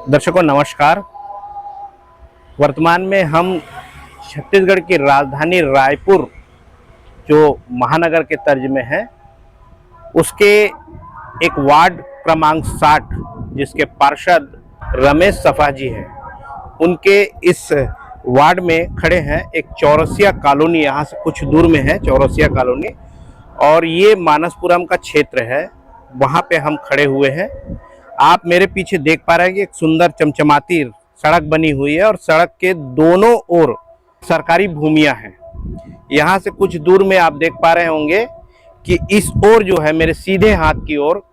दर्शकों नमस्कार। वर्तमान में हम छत्तीसगढ़ की राजधानी रायपुर जो महानगर के तर्ज में है उसके एक वार्ड क्रमांक 60 जिसके पार्षद रमेश सफा जी हैं, उनके इस वार्ड में खड़े हैं। एक चौरसिया कॉलोनी यहाँ से कुछ दूर में है, चौरसिया कॉलोनी, और ये मानसपुरम का क्षेत्र है, वहाँ पे हम खड़े हुए हैं। आप मेरे पीछे देख पा रहे हैं कि एक सुंदर चमचमाती सड़क बनी हुई है और सड़क के दोनों ओर सरकारी भूमियां हैं। यहाँ से कुछ दूर में आप देख पा रहे होंगे कि इस ओर जो है मेरे सीधे हाथ की ओर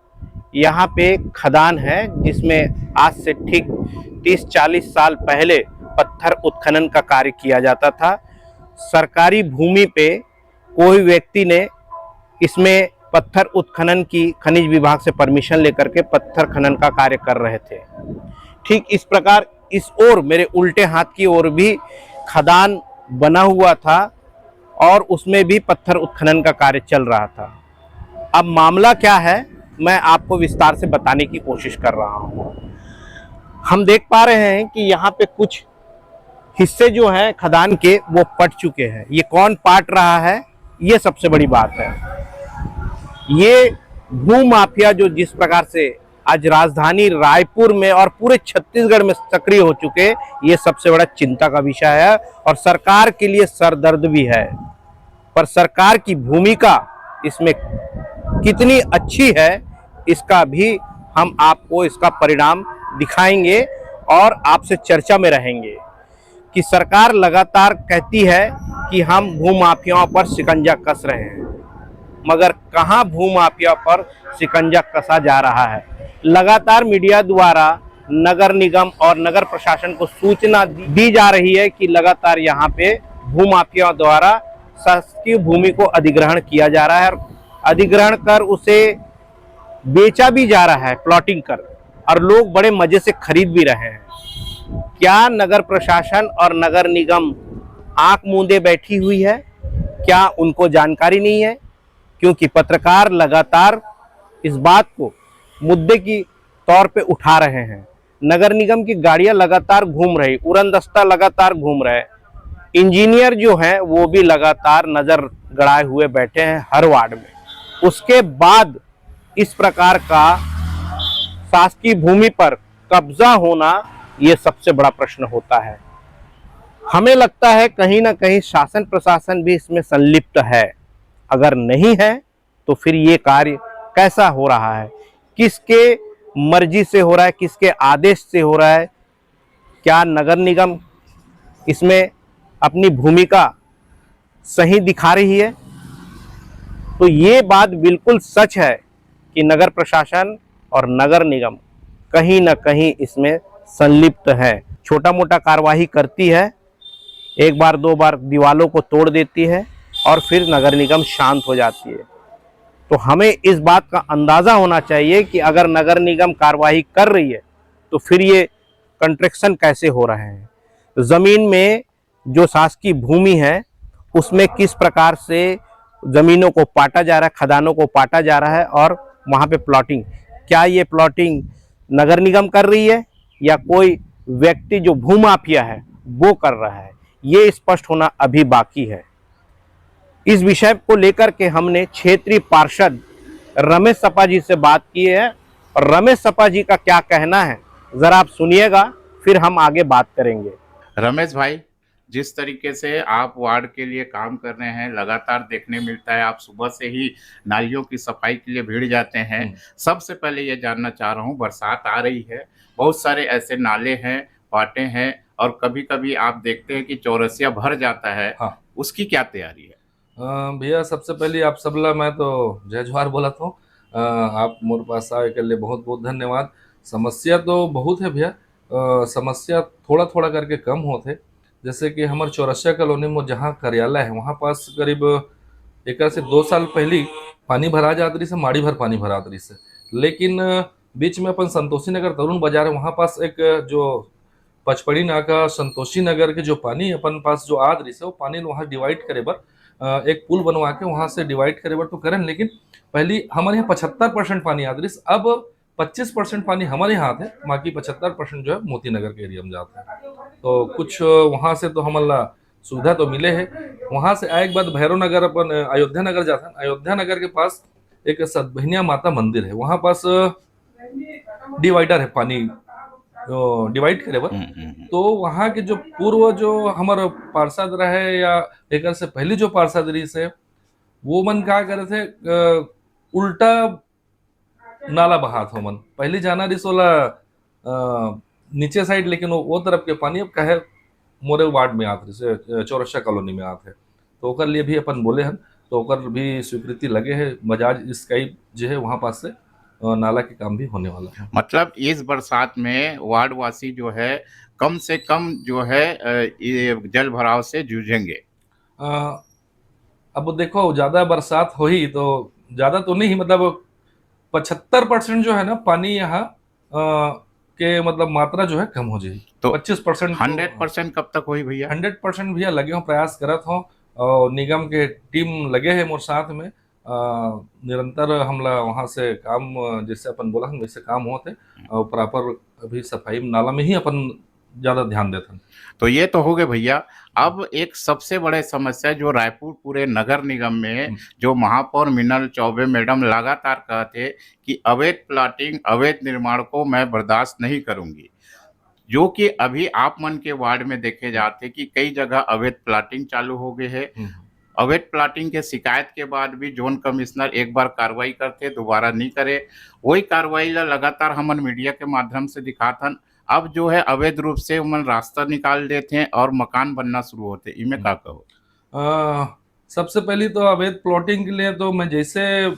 यहाँ पे खदान है, जिसमें आज से ठीक 30-40 साल पहले पत्थर उत्खनन का कार्य किया जाता था। सरकारी भूमि पे कोई व्यक्ति ने इसमें पत्थर उत्खनन की खनिज विभाग से परमिशन लेकर के पत्थर खनन का कार्य कर रहे थे। ठीक इस प्रकार इस ओर मेरे उल्टे हाथ की ओर भी खदान बना हुआ था और उसमें भी पत्थर उत्खनन का कार्य चल रहा था। अब मामला क्या है मैं आपको विस्तार से बताने की कोशिश कर रहा हूँ। हम देख पा रहे हैं कि यहाँ पे कुछ हिस्से जो हैं खदान के वो पट चुके हैं। ये कौन पाट रहा है, ये सबसे बड़ी बात है। ये भू माफिया जो जिस प्रकार से आज राजधानी रायपुर में और पूरे छत्तीसगढ़ में सक्रिय हो चुके, ये सबसे बड़ा चिंता का विषय है और सरकार के लिए सरदर्द भी है। पर सरकार की भूमिका इसमें कितनी अच्छी है इसका भी हम आपको इसका परिणाम दिखाएंगे और आपसे चर्चा में रहेंगे कि सरकार लगातार कहती है कि हम भू माफियाओं पर शिकंजा कस रहे हैं, मगर कहां भू माफिया पर शिकंजा कसा जा रहा है। लगातार मीडिया द्वारा नगर निगम और नगर प्रशासन को सूचना दी जा रही है कि लगातार यहां पे भू माफिया द्वारा शासकीय भूमि को अधिग्रहण किया जा रहा है और अधिग्रहण कर उसे बेचा भी जा रहा है प्लॉटिंग कर, और लोग बड़े मजे से खरीद भी रहे हैं। क्या नगर प्रशासन और नगर निगम आंख मूंदे बैठी हुई है? क्या उनको जानकारी नहीं है? क्योंकि पत्रकार लगातार इस बात को मुद्दे की तौर पे उठा रहे हैं। नगर निगम की गाड़ियां लगातार घूम रही, उड़न दस्ता लगातार घूम रहे, इंजीनियर जो हैं वो भी लगातार नजर गड़ाए हुए बैठे हैं हर वार्ड में। उसके बाद इस प्रकार का शासकीय भूमि पर कब्जा होना ये सबसे बड़ा प्रश्न होता है। हमें लगता है कहीं ना कहीं शासन प्रशासन भी इसमें संलिप्त है। अगर नहीं है तो फिर ये कार्य कैसा हो रहा है, किसके मर्जी से हो रहा है, किसके आदेश से हो रहा है? क्या नगर निगम इसमें अपनी भूमिका सही दिखा रही है? तो ये बात बिल्कुल सच है कि नगर प्रशासन और नगर निगम कहीं ना कहीं इसमें संलिप्त है। छोटा मोटा कार्रवाई करती है, एक बार दो बार दीवालों को तोड़ देती है और फिर नगर निगम शांत हो जाती है। तो हमें इस बात का अंदाज़ा होना चाहिए कि अगर नगर निगम कार्रवाई कर रही है तो फिर ये कंस्ट्रक्शन कैसे हो रहे हैं, ज़मीन में जो शासकीय भूमि है उसमें किस प्रकार से ज़मीनों को पाटा जा रहा है, खदानों को पाटा जा रहा है और वहाँ पे प्लॉटिंग, क्या ये प्लॉटिंग नगर निगम कर रही है या कोई व्यक्ति जो भूमाफिया है वो कर रहा है, ये स्पष्ट होना अभी बाकी है। इस विषय को लेकर के हमने क्षेत्रीय पार्षद रमेश सफा जी से बात की है और रमेश सफा जी का क्या कहना है जरा आप सुनिएगा, फिर हम आगे बात करेंगे। रमेश भाई, जिस तरीके से आप वार्ड के लिए काम कर रहे हैं, लगातार देखने मिलता है आप सुबह से ही नालियों की सफाई के लिए भीड़ जाते हैं। सबसे पहले ये जानना चाह रहा हूँ, बरसात आ रही है, बहुत सारे ऐसे नाले हैं, पाटे हैं और कभी कभी आप देखते हैं कि चौरसिया भर जाता है। हाँ। उसकी क्या तैयारी है? भैया सबसे पहले आप सबला मैं तो जय जोहार बोला था। आप मोर पास आए के लिए बहुत बहुत धन्यवाद। समस्या तो बहुत है भैया, समस्या थोड़ा थोड़ा करके कम होते। जैसे कि हमारे चौरसिया कॉलोनी में जहाँ कार्यालय है वहाँ पास करीब एक से 2 साल पहले पानी भरा जात रही से, माड़ी भर पानी भरात रही से, लेकिन बीच में अपन संतोषी नगर तरुण बाजार है वहाँ पास एक जो पचपड़ी नाका संतोषी नगर के जो पानी अपन पास जो आद रही से वो पानी वहाँ डिवाइड करे बर एक पुल बनवा के वहाँ से डिवाइड करे बर तो करें, लेकिन पहले हमारे यहाँ 75% पानी आद रही। अब 25% पानी हमारे यहाँ आते हैं, बाकी 75% जो है मोती नगर के एरिया में जाते हैं। तो कुछ वहाँ से तो हमारा सुविधा तो मिले है। वहाँ से आए के बाद भैरव नगर अपन अयोध्या नगर जाते हैं। अयोध्या नगर के पास एक सतभनिया माता मंदिर है, वहाँ पास डिवाइडर है, पानी डिवाइड करे बा। तो वहाँ के जो पूर्व जो हमारे पार्षद रहे या एक से पहले जो पार्षद रही से वो मन क्या करे थे, उल्टा नाला बहात हो मन पहले जाना रही सोला नीचे साइड, लेकिन वो तरफ के पानी अब कहे मोरे वार्ड में आते से चौरसिया कॉलोनी में आते, तो ओकर लिए भी अपन बोले हन, तो ओकर भी स्वीकृति लगे है। बजाज स्काई जो है वहाँ पास से नाला के काम भी होने वाला है। मतलब इस बरसात में वार्ड वासी जो है कम से कम जो है ये जल भराव से जूझेंगे। अब देखो ज्यादा बरसात हो ही तो ज्यादा तो नहीं, मतलब 75% जो है ना पानी यहाँ के मतलब मात्रा जो है कम हो जाएगी। तो 25% 100% कब तक होई भैया? 100% भैया लगे हो, प्रयास करत हो और निगम के टीम लगे हैं मोर साथ में। निरंतर हमला वहाँ से काम जैसे अपन बोला हम वैसे काम होते और प्रॉपर अभी सफाई नाला में ही अपन ज्यादा ध्यान देते हैं। तो ये तो हो गए भैया। अब एक सबसे बड़े समस्या जो रायपुर पूरे नगर निगम में जो महापौर मीनल चौबे मैडम लगातार कहते कि अवैध प्लाटिंग अवैध निर्माण को मैं बर्दाश्त नहीं करूंगी, जो कि अभी आप मन के वार्ड में देखे जाते कि कई जगह अवैध प्लाटिंग चालू हो गए है। अवैध प्लाटिंग के शिकायत के बाद भी जोन कमिश्नर एक बार कार्रवाई करते दोबारा नहीं करे, वही कार्रवाई लगातार हमन मीडिया के माध्यम से दिखाथन। अब जो है अवैध रूप से उमन रास्ता निकाल देते हैं और मकान बनना शुरू होते, इनमें क्या कहो? सबसे पहले तो अवैध प्लॉटिंग के लिए तो मैं जैसे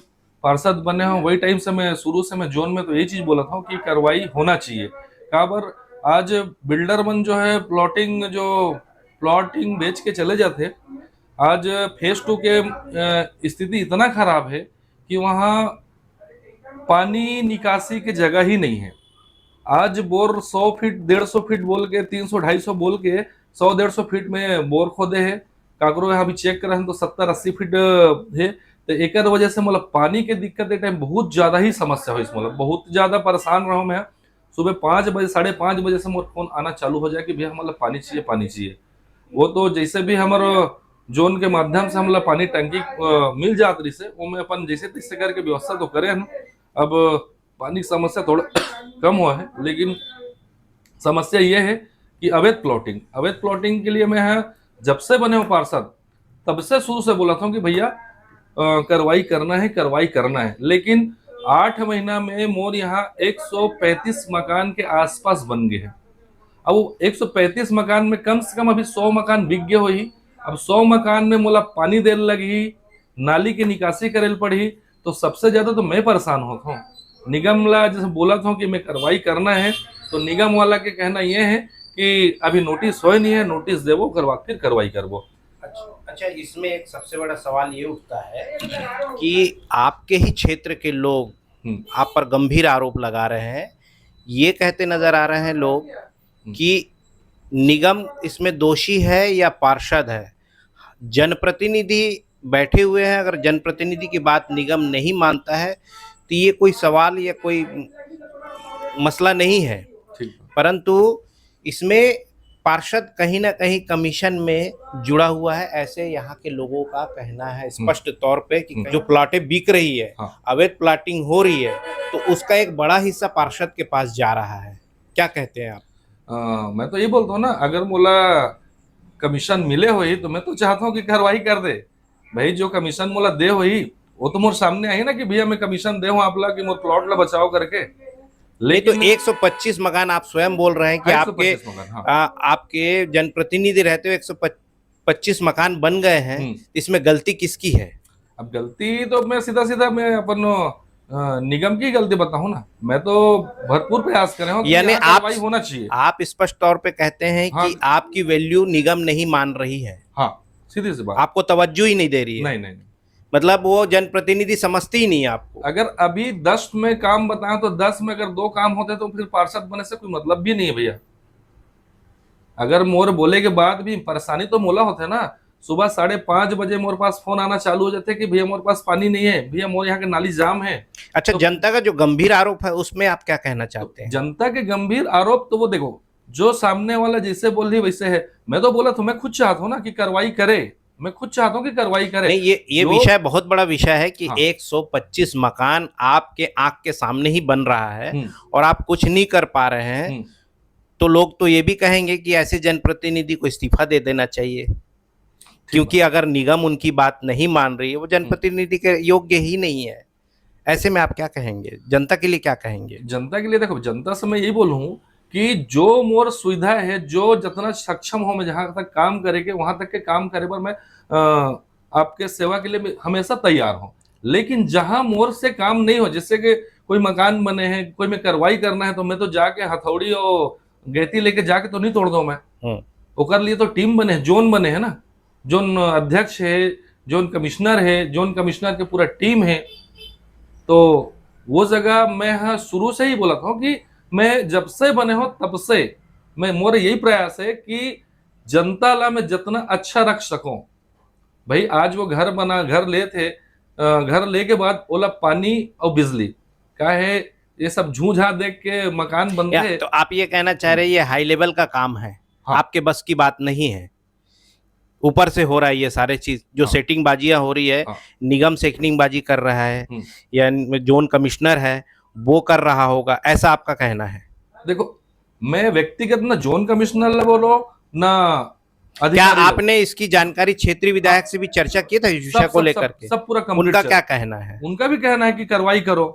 पार्षद बने हूँ वही टाइम से मैं शुरू से मैं जोन में तो यही चीज बोला था कि कार्रवाई होना चाहिए। काबर आज बिल्डर मन जो है प्लॉटिंग बेच के चले जाते, आज फेज 2 के स्थिति इतना खराब है कि वहाँ पानी निकासी की जगह ही नहीं है। आज बोर 100 फीट 150 फीट बोल के 300 250 बोल के 100 150 फीट में बोर खोदे है। काकरो यहाँ भी चेक करे तो 70 80 फीट है। तो एक वजह से मतलब पानी के दिक्कत टाइम बहुत ज्यादा ही समस्या हो, मतलब बहुत ज्यादा परेशान रहा मैं। सुबह 5 बजे 5:30 बजे से मोर फोन आना चालू हो जाए कि भैया मतलब पानी चाहिए पानी चाहिए। वो तो जैसे भी हमारे जोन के माध्यम से हमला पानी टंकी मिल जात रही से वो में अपन जैसे तैसे करके व्यवस्था तो करें हम। अब पानी की समस्या थोड़ा कम हुआ है, लेकिन समस्या ये है कि अवैध प्लॉटिंग के लिए मैं जब से बने हो पार्षद तब से शुरू से बोला था कि भैया कार्रवाई करना है, लेकिन 8 महीना में मोर यहाँ 135 मकान के आसपास बन गए हैं। अब 135 मकान में कम से कम अभी 100 मकान बिक गए हो ही। अब 100 मकान में मोला पानी देने लगी, नाली की निकासी करे पड़ी, तो सबसे ज्यादा तो मैं परेशान होता हूँ। निगम ला जैसे बोला था कि मैं कार्रवाई करना है, तो निगम वाला के कहना यह है कि अभी नोटिस हो नहीं है, नोटिस देवो करवा फिर कार्रवाई करवो। अच्छा, इसमें एक सबसे बड़ा सवाल ये उठता है कि आपके ही क्षेत्र के लोग आप पर गंभीर आरोप लगा रहे हैं, ये कहते नजर आ रहे हैं लोग कि निगम इसमें दोषी है या पार्षद है। जनप्रतिनिधि बैठे हुए हैं, अगर जनप्रतिनिधि की बात निगम नहीं मानता है तो ये कोई सवाल या कोई मसला नहीं है, परंतु इसमें पार्षद कहीं ना कहीं कमीशन में जुड़ा हुआ है, ऐसे यहाँ के लोगों का कहना है स्पष्ट तौर पे कि जो प्लाटें बिक रही है, अवैध प्लाटिंग हो रही है, तो उसका एक बड़ा हिस्सा पार्षद के पास जा रहा है। क्या कहते हैं आप? मैं तो ये बोलता हूँ ना, अगर मोला कमीशन मिले हुई तो मैं तो चाहता हूँ कि कार्रवाई कर दे भाई। जो कमीशन मोला दे हुई वो तो मोर सामने आई ना कि भैया मैं कमीशन दे हूँ आप ला कि मोर प्लॉट ला बचाओ करके। लेकिन तो 125 मकान आप स्वयं बोल रहे हैं कि आपके जनप्रतिनिधि रहते हुए 125 मकान बन गए हैं, इसमें गलती किसकी है? अब गलती तो मैं सीधा मैं अपन निगम की गलती बताऊं ना, मैं तो भरपूर प्रयास कर रहा हूं, यानी आप होना चाहिए। आप स्पष्ट तौर पे कहते हैं कि आपकी वैल्यू निगम नहीं मान रही है। हाँ, सीधी सी बात, आपको तवज्जो ही नहीं दे रही है। नहीं, मतलब वो जनप्रतिनिधि समझती ही नहीं है आपको। अगर अभी 10 में काम बताएं तो 10 में अगर 2 काम होते तो फिर पार्षद बने से कोई मतलब भी नहीं है भैया। अगर मोर बोले के बाद भी परेशानी तो मोला होते ना, सुबह 5:30 मोर पास फोन आना चालू हो जाते कि भैया मोर पास पानी नहीं है, भैया मोर यहाँ के नाली जाम है। अच्छा, तो जनता का जो गंभीर आरोप है उसमें आप क्या कहना चाहते हैं? जनता के गंभीर आरोप तो वो देखो, जो सामने वाला जैसे बोल रही वैसे है। मैं तो बोला था, मैं खुद चाहता हूँ ना कि कार्रवाई करे, मैं खुद चाहता हूँ कि कार्रवाई करे। नहीं, ये जो विषय बहुत बड़ा विषय है कि हाँ। 125 मकान आपके आंख के सामने ही बन रहा है हम्म, और आप कुछ नहीं कर पा रहे हैं, हम्म, तो लोग तो ये भी कहेंगे कि ऐसे जनप्रतिनिधि को इस्तीफा दे देना चाहिए, क्योंकि अगर निगम उनकी बात नहीं मान रही है, वो जनप्रतिनिधि के योग्य ही नहीं है। ऐसे में आप क्या कहेंगे, जनता के लिए क्या कहेंगे? जनता के लिए देखो, जनता से मैं यही बोलूँ कि जो मोर सुविधा है, जो जितना सक्षम हो मैं जहां तक काम करे के वहां तक के काम करे पर मैं आपके सेवा के लिए मैं हमेशा तैयार हूं। लेकिन जहां मोर से काम नहीं हो, जैसे कि कोई मकान बने हैं, कोई में कार्रवाई करना है, तो मैं तो जाके हथौड़ी और गेती लेके जाके तो नहीं तोड़ दूं मैं। ओकर लिए तो टीम बने, जोन बने हैं ना, जोन अध्यक्ष है, जोन कमिश्नर है, जोन कमिश्नर के पूरा टीम है। तो वो जगह मैं हाँ शुरू से ही बोला था कि मैं जब से बने हो तब से मैं मोर यही प्रयास है कि जनता ला मैं जितना अच्छा रख सकूं। भाई आज वो घर बना, घर ले थे, घर ले के बाद ओला पानी और बिजली का है, ये सब झूझा देख के मकान बनते। तो आप ये कहना चाह रहे हैं ये हाई लेवल का काम है, हाँ। आपके बस की बात नहीं है, ऊपर से हो रहा है ये सारे चीज जो हाँ। सेटिंग बाजियां हो रही है, हाँ। निगम सेटिंग बाजी कर रहा है या जोन कमिश्नर है वो कर रहा होगा, ऐसा आपका कहना है? देखो, मैं व्यक्तिगत ना जोन कमिश्नर बोलो ना क्या अधिकारी आपने इसकी जानकारी क्षेत्रीय विधायक से भी चर्चा की था इस विषय को लेकर के? सब पूरा कंप्लीट उनका क्या कहना है? उनका भी कहना है कि कार्रवाई करो,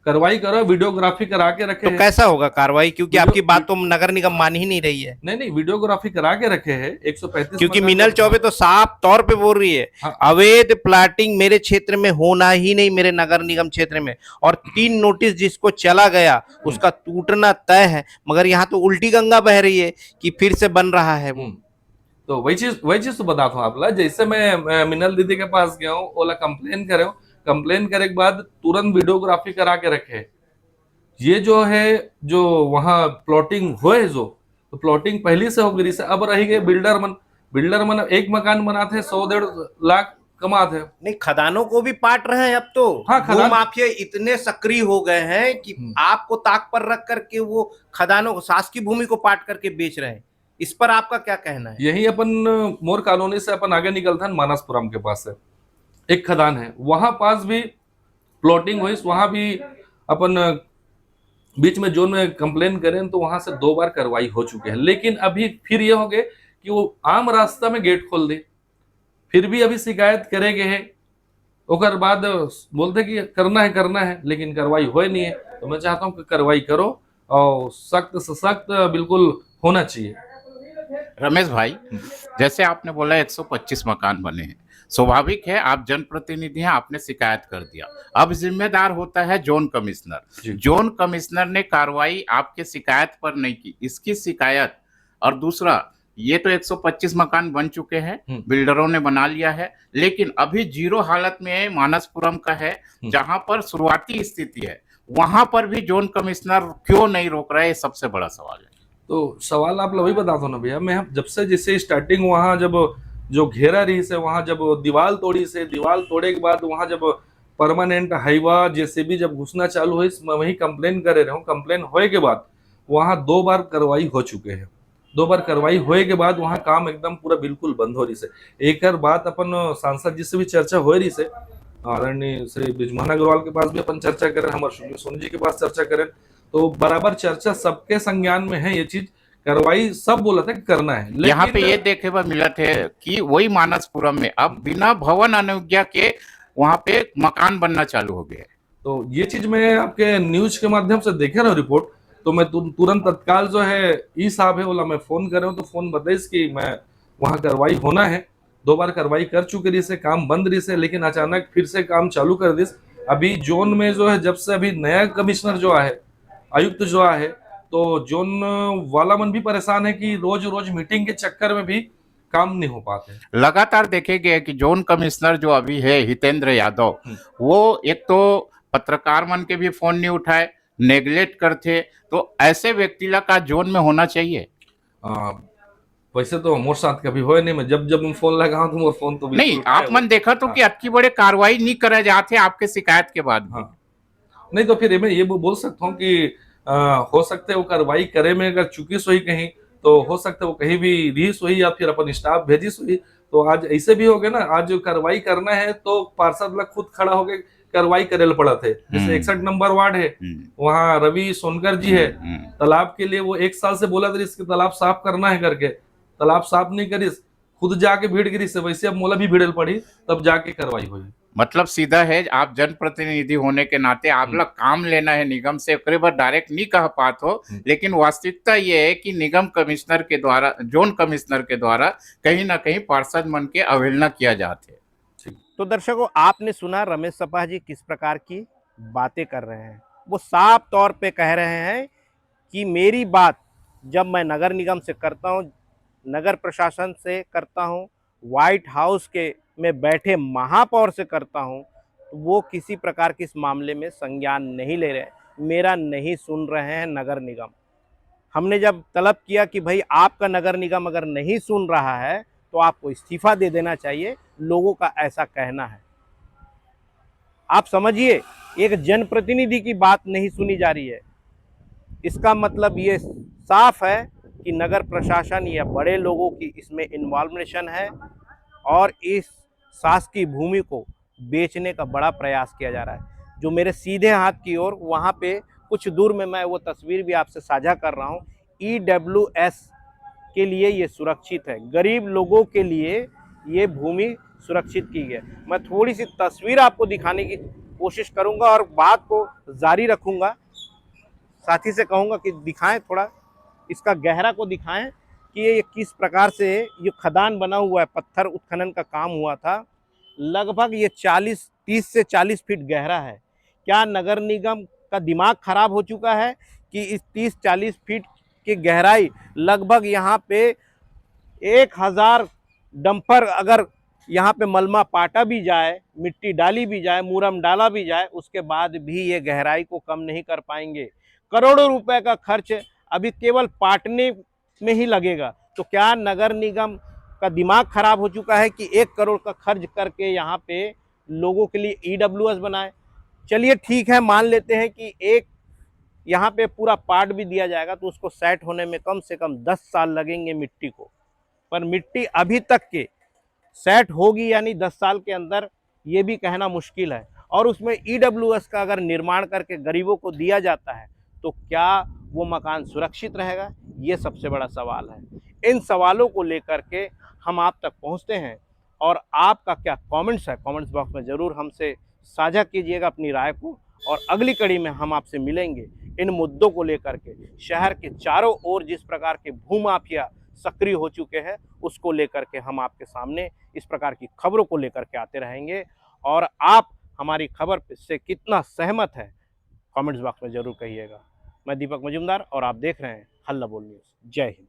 कार्रवाई करो, वीडियोग्राफी करा के रखे तो हैं। कैसा होगा कार्रवाई, क्योंकि आपकी बात तो नगर निगम मान ही नहीं रही है। नहीं, वीडियोग्राफी करा के रखे हैं 135, क्योंकि मीनल चौबे तो साफ तौर पे बोल रही है हाँ। अवैध प्लाटिंग मेरे क्षेत्र में होना ही नहीं, मेरे नगर निगम क्षेत्र में, और 3 नोटिस जिसको चला गया उसका टूटना तय है, मगर यहाँ तो उल्टी गंगा बह रही है कि फिर से बन रहा है वो। तो वही चीज तो बताता हूँ आपला। जैसे मैं मिनल दीदी के पास गया हूँ, ओला कंप्लेन करे, कंप्लेन करे के बाद तुरंत वीडियोग्राफी करा के रखे। ये जो है, जो वहां प्लॉटिंग हुए, जो तो प्लॉटिंग पहले से हो गई से, अब रही गए बिल्डर मन एक मकान बनाते 100-1.5 लाख कमाते। नहीं, खदानों को भी पाट रहे हैं अब तो। हाँ, भू माफिया इतने सक्रिय हो गए हैं कि आपको ताक पर रख करके वो खदानों को, शासकीय भूमि को पाट करके बेच रहे हैं। इस पर आपका क्या कहना है? यही अपन मोर कॉलोनी से अपन आगे निकलता है, मानसपुरम के पास है एक खदान है, वहां पास भी प्लॉटिंग हुई। वहां भी अपन बीच में जोन में कंप्लेन करें तो वहां से 2 बार कार्रवाई हो चुके हैं। लेकिन अभी फिर ये हो गए कि वो आम रास्ता में गेट खोल दे, फिर भी अभी शिकायत करेंगे है, ओकर बाद बोलते कि करना है, लेकिन कार्रवाई हो नहीं है। तो मैं चाहता हूँ कि कार्रवाई करो और सख्त से सख्त बिल्कुल होना चाहिए। रमेश भाई, जैसे आपने बोला 125 मकान बने हैं, स्वाभाविक है आप जनप्रतिनिधि हैं, आपने शिकायत कर दिया। अब जिम्मेदार होता है जोन कमिश्नर। जोन कमिश्नर ने कार्रवाई आपके शिकायत पर नहीं की, इसकी शिकायत। और दूसरा, ये तो 125 मकान बन चुके हैं, बिल्डरों ने बना लिया है, लेकिन अभी जीरो हालत में मानसपुरम का है जहां पर शुरुआती स्थिति है, वहां पर भी जोन कमिश्नर क्यों नहीं रोक रहे, सबसे बड़ा सवाल है। तो सवाल आप वही बताता हूँ ना भैया, मैं जब से जैसे स्टार्टिंग वहां जब जो घेरा रही से, वहां जब दीवार तोड़ी से, दीवार तोड़े के बाद वहां जब परमानेंट हाईवा जैसे भी जब घुसना चालू हुई, मैं वही कंप्लेन करे रहा हूँ। कंप्लेन होए के बाद वहां 2 बार कार्रवाई हो चुके हैं। 2 बार कार्रवाई होए के बाद वहां काम एकदम पूरा बिल्कुल बंद हो रही से। एक बात अपन सांसद जी से भी चर्चा हो रही से, आदरणीय श्री बृजमोहन अग्रवाल के पास भी अपन चर्चा करें, हमारे सोनी जी के पास चर्चा करें, तो बराबर चर्चा सबके संज्ञान में है। ये चीज कार्रवाई सब बोला था कि करना है। यहाँ पे ये देखे हुए मिला थे कि वही मानसपुरम में अब बिना भवन अनुज्ञा के वहां पे मकान बनना चालू हो गया। तो ये चीज मैं आपके न्यूज के माध्यम से देखे ना रिपोर्ट, तो मैं तुरंत तत्काल जो है ई साहब है बोला, मैं फोन कर रहा हूँ, तो फोन बताइस कि मैं वहां कार्रवाई होना है। 2 बार कार्रवाई कर चुके रही से, काम बंद रही से, लेकिन अचानक फिर से काम चालू कर दिस। अभी जोन में जो है, जब से अभी नया कमिश्नर जो है, आयुक्त जो है, तो जोन वाला मन भी परेशान है कि रोज रोज मीटिंग के चक्कर में भी काम नहीं हो पाते। लगातार देखे गए कि जोन कमिश्नर जो अभी है हितेंद्र यादव, वो एक तो पत्रकार मन के भी फोन नहीं उठाए, नेग्लेक्ट करते, तो ऐसे व्यक्ति का जोन में होना चाहिए। वैसे तो मोर साथ कभी होए नहीं, मैं जब जब मैं फोन लगाऊं तो मोर फोन तो नहीं, बिल्कुल आप मन देखा तो हाँ। कि अतकी बड़े कार्रवाई नहीं करे जाते आपके शिकायत के बाद भी। हाँ, नहीं तो फिर मैं ये बोल सकता हूँ कि हो सकता है वो कार्रवाई करे में अगर चुकी सोई कहीं, तो हो सकता है वो कहीं भी रही सोई या फिर अपन स्टाफ भेजी सोई। तो आज ऐसे भी हो गया ना, आज जो कार्रवाई करना है तो पार्षद लोग खुद खड़ा होके कार्रवाई करे पड़ा थे। जैसे 61 नंबर वार्ड है, वहाँ रवि सोनकर जी है, तालाब के लिए वो 1 साल से बोला था इसके तालाब साफ करना है करके, तालाब साफ नहीं करी, खुद जाके भीड़ गिरी से, वैसे अब मोला भी भीड़ल पड़ी, तब जाके कार्रवाई हुई। मतलब सीधा है, आप जनप्रतिनिधि होने के नाते आप लोग काम लेना है निगम से, ओकरे बार डायरेक्ट नहीं कह पात हो, लेकिन वास्तविकता ये है कि निगम कमिश्नर के द्वारा, जोन कमिश्नर के द्वारा कहीं ना कहीं पार्षद मन के अवहेलना किया जाते है। तो दर्शकों, आपने सुना रमेश सपा जी किस प्रकार की बातें कर रहे हैं। वो साफ तौर पे कह रहे हैं कि मेरी बात जब मैं नगर निगम से करता हूँ, नगर प्रशासन से करता हूँ, व्हाइट हाउस के में बैठे महापौर से करता हूँ, तो वो किसी प्रकार के इस मामले में संज्ञान नहीं ले रहे, मेरा नहीं सुन रहे हैं नगर निगम। हमने जब तलब किया कि भाई आपका नगर निगम अगर नहीं सुन रहा है तो आपको इस्तीफा दे देना चाहिए, लोगों का ऐसा कहना है। आप समझिए, एक जनप्रतिनिधि की बात नहीं सुनी जा रही है, इसका मतलब ये साफ है कि नगर प्रशासन या बड़े लोगों की इसमें इन्वॉल्वेशन है और इस शासकीय भूमि को बेचने का बड़ा प्रयास किया जा रहा है। जो मेरे सीधे हाथ की ओर, वहाँ पे कुछ दूर में मैं वो तस्वीर भी आपसे साझा कर रहा हूँ। EWS के लिए ये सुरक्षित है, गरीब लोगों के लिए ये भूमि सुरक्षित की है। मैं थोड़ी सी तस्वीर आपको दिखाने की कोशिश करूंगा और बात को जारी रखूंगा। साथी से कहूंगा कि दिखाएं, थोड़ा इसका गहरा को दिखाएं कि ये किस प्रकार से ये खदान बना हुआ है, पत्थर उत्खनन का काम हुआ था। लगभग ये 30 से 40 फीट गहरा है। क्या नगर निगम का दिमाग खराब हो चुका है कि इस 30-40 फीट की गहराई, लगभग यहाँ पे 1000 डंपर अगर यहाँ पे मलमा पाटा भी जाए, मिट्टी डाली भी जाए, मूरम डाला भी जाए, उसके बाद भी ये गहराई को कम नहीं कर पाएंगे। करोड़ों रुपए का खर्च अभी केवल पाटने में ही लगेगा। तो क्या नगर निगम का दिमाग खराब हो चुका है कि 1 करोड़ का खर्च करके यहाँ पे लोगों के लिए EWS बनाए? चलिए ठीक है, मान लेते हैं कि एक यहाँ पे पूरा पार्ट भी दिया जाएगा तो उसको सेट होने में कम से कम 10 साल लगेंगे मिट्टी को। पर मिट्टी अभी तक के सेट होगी यानी 10 साल के अंदर, ये भी कहना मुश्किल है। और उसमें EWS का अगर निर्माण करके गरीबों को दिया जाता है तो क्या वो मकान सुरक्षित रहेगा? ये सबसे बड़ा सवाल है। इन सवालों को लेकर के हम आप तक पहुंचते हैं और आपका क्या कमेंट्स है, कमेंट्स बॉक्स में ज़रूर हमसे साझा कीजिएगा अपनी राय को। और अगली कड़ी में हम आपसे मिलेंगे इन मुद्दों को लेकर के। शहर के चारों ओर जिस प्रकार के भूमाफिया सक्रिय हो चुके हैं, उसको लेकर के हम आपके सामने इस प्रकार की खबरों को लेकर के आते रहेंगे। और आप हमारी खबर से कितना सहमत है, कमेंट्स बॉक्स में ज़रूर कहिएगा। मैं दीपक मजूमदार और आप देख रहे हैं हल्ला बोल न्यूज़। जय हिंद।